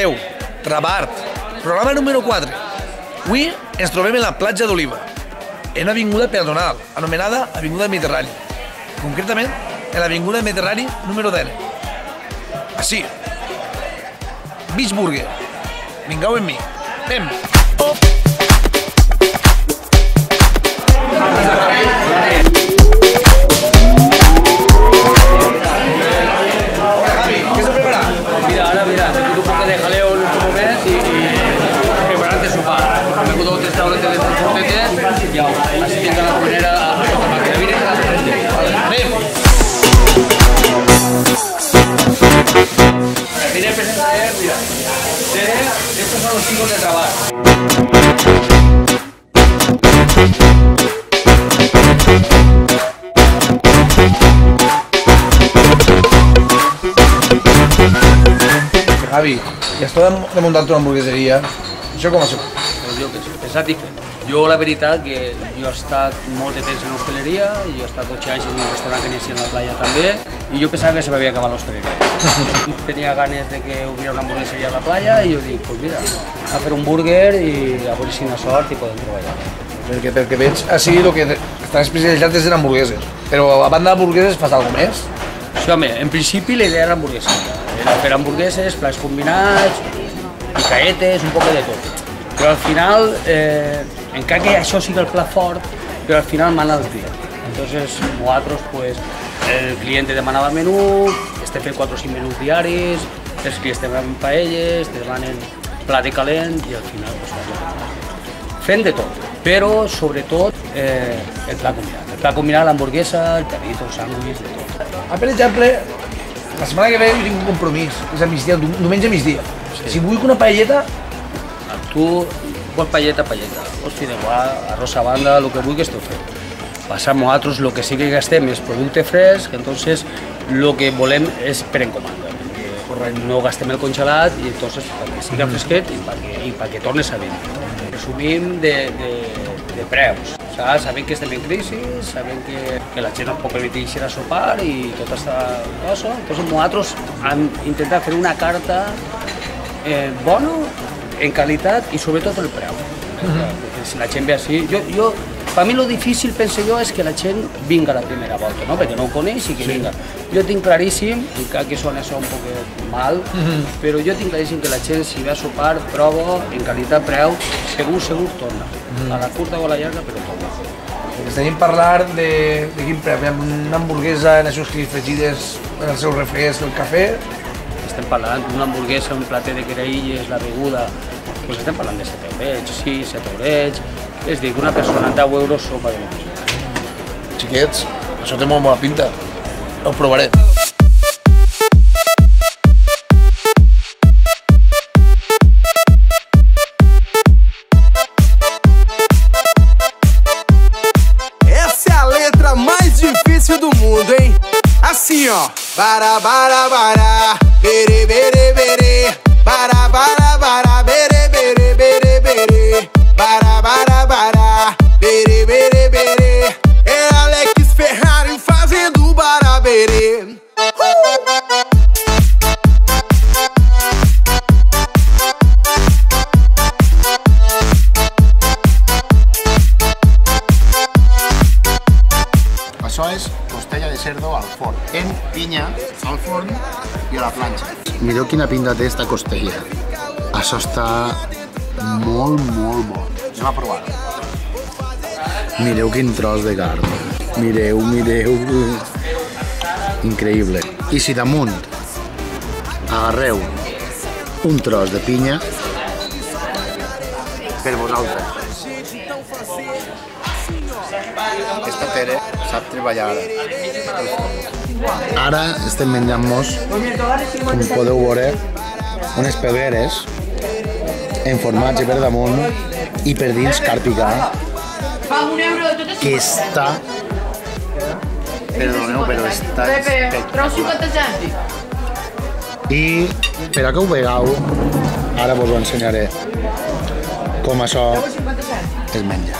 Cardedeu, Rabart, programa número 4. Avui ens trobem en la platja d'Oliva, en una avinguda peatonal, anomenada Avinguda Mediterrani. Concretament, en l'avinguda Mediterrani número 10. Així. Beach Burger. Vingueu amb mi. Anem! Estos son los chicos de trabajo. Javi, ja estàs de muntar una hamburgueseria. Això com ha sigut? Pues jo què sé, és satisfet. Jo la veritat que jo he estat molt de temps en l'hostaleria, jo he estat 8 anys en un restaurant que inicia en la playa també, i jo pensava que se m'havia acabat l'hostaleria. Tenia ganes de que hubiera una hamburgueseria a la playa i jo dic, pues mira, a fer un burger i a veure si hi ha sort i podem treballar. Perquè veig així el que estan especialitzats és en hamburgueses, però a banda d'hamburgueses fas alguna més? Sí, home, en principi la idea era hamburgueseria. Era fer hamburgueses, plats combinats, picaetes, un poc de tot. Però al final, encara que això sigui el plat fort, però al final mana el client. Entonces, nosaltres, pues, el client te demanava menú, estem fent 4 o 5 menús diaris, els clients te demanen paelles, te demanen plat de calent i al final, pues, fent de tot, però sobretot el plat combinat. El plat combinat, l'hamburguesa, el perrito, el sàndwich, de tot. Per exemple, la setmana que ve jo tinc un compromís, és a migdia, diumenge a migdia. Si vull una paelleta... Tu vols paelleta, paelleta. Hosti, igual, arròs a banda, el que vulguis t'ho fem. Passam nosaltres, el que sí que gastem és producte fresc, entonces el que volem és per encomanda. No gastem el congelat i entonces perquè siga fresquet i perquè tornes a vendre. Resumim de preus. Sabem que estem en crisi, sabem que la gent no pot permetir-se a sopar i tot està... Entonces nosaltres hem intentat fer una carta bona, en qualitat i sobretot el preu. Perquè si la gent ve així... Per mi el difícil, penso jo, és que la gent vinga la primera volta, no? Perquè no ho coneix i que vinga. Jo tinc claríssim, encara que sona això un poc mal, però jo tinc claríssim que la gent, si ve a sopar, prova, en qualitat-preu, segur torna. A la curta o a la llarga, però torna. Estaríem parlant de quin preu? Una hamburguesa en els seus fregides, en el seu refresc, el cafè? Estem parlant d'una hamburguesa, un plater de querelles, la beguda, doncs estem parlant de 7 eurets, sí, 7 eurets, és a dir, que una persona amb 10 euros sopa de menjar. Xiquets, això té molt bona pinta, ho provaré. Essa é a letra mais difícil do mundo, hein? Assim, ó. Bara, bara, bara, bere, bere, bere. Bara, bara, bara, bere, bere, bere, bere. Bara, bara, bara, bere, bere, bere. É Alex Ferrari fazendo baraberê. Això és costella de cerdo al forn, en pinya, al forn i a la planxa. Mireu quina pinta té esta costella. Això està molt bo. Anem a provar-ho. Mireu quin tros de carn. Mireu. Increïble. I si damunt agarreu un tros de pinya per vosaltres. Aquesta Tere sap treballar. Ara estem menjant-nos, com podeu veure, unes pegueres en formatge per damunt i per dins carn picada, que està... Perdoneu, però està espectacular. I per a que ho vegeu, ara vos ho ensenyaré com això es menja.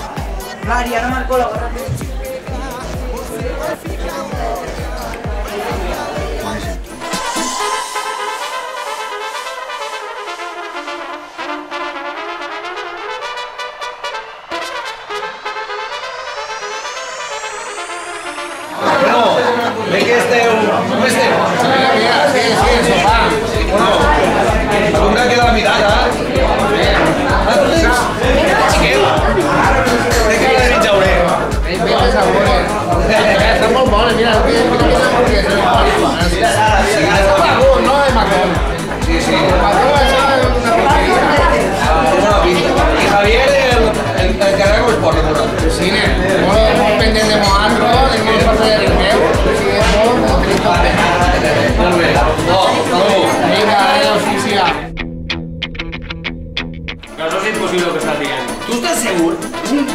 estàs segur?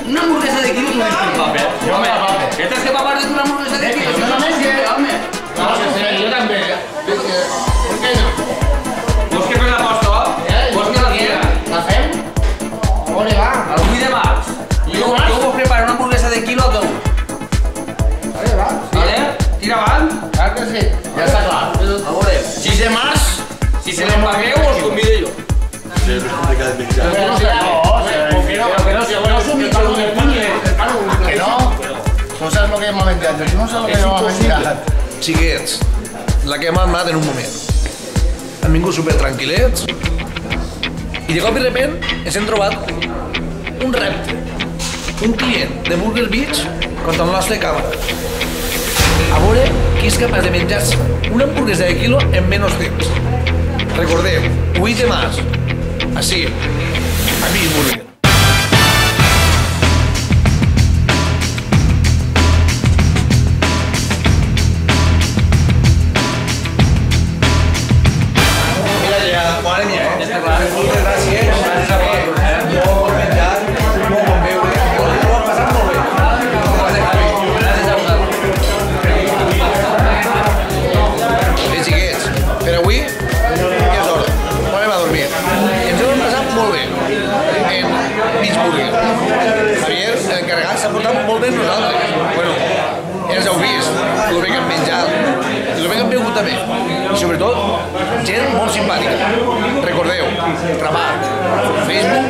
Una hamburguesa de quilo, tu disculpa, Jo me la pape. ¿Qué tens que papar d'una hamburguesa de quilo? Jo també sé. Home. No, jo també. ¿Por qué no? Vols que fes l'aposta? Vols que la quiera? ¿La fem? On va? El 8 de març. Jo vos preparo una hamburguesa de quilo a tu. Vale, va. Vale? Tira avant. Clar que sí. Ja està clar. A veure. 6 de març. Si se l'empagueu, us convido jo. Però que no som ni calor de puny. Que no? No saps el que hem menjat. Jo no sé el que hem menjat. Xiquets, la que hem armat en un moment. Han vingut super tranquil·lets i de cop i repent ens hem trobat un repte. Un client de Burger Beach contra el nostre càmera. A veure qui és capaç de menjar-se una hamburguesa de quilo en menys temps. Recordeu, 8 de març, així, a Beach Burger. Mira, ja, madre mía, moltes gràcies. Gràcies a vosaltres. Molt bon menjar, molt bon beure. Ho hem passat molt bé. Gràcies a vosaltres. Bé, xiquets, per avui ja és hora. Anem a dormir. Ens ho hem passat molt bé en Beach Burger. Javier, l'encarregat, s'ha portat molt bé amb nosaltres. Bueno, ja us heu vist el bé que hem menjat i el bé que hem begut també. I sobretot, gent molt simpàtica. Recordeu, Rabat, Facebook,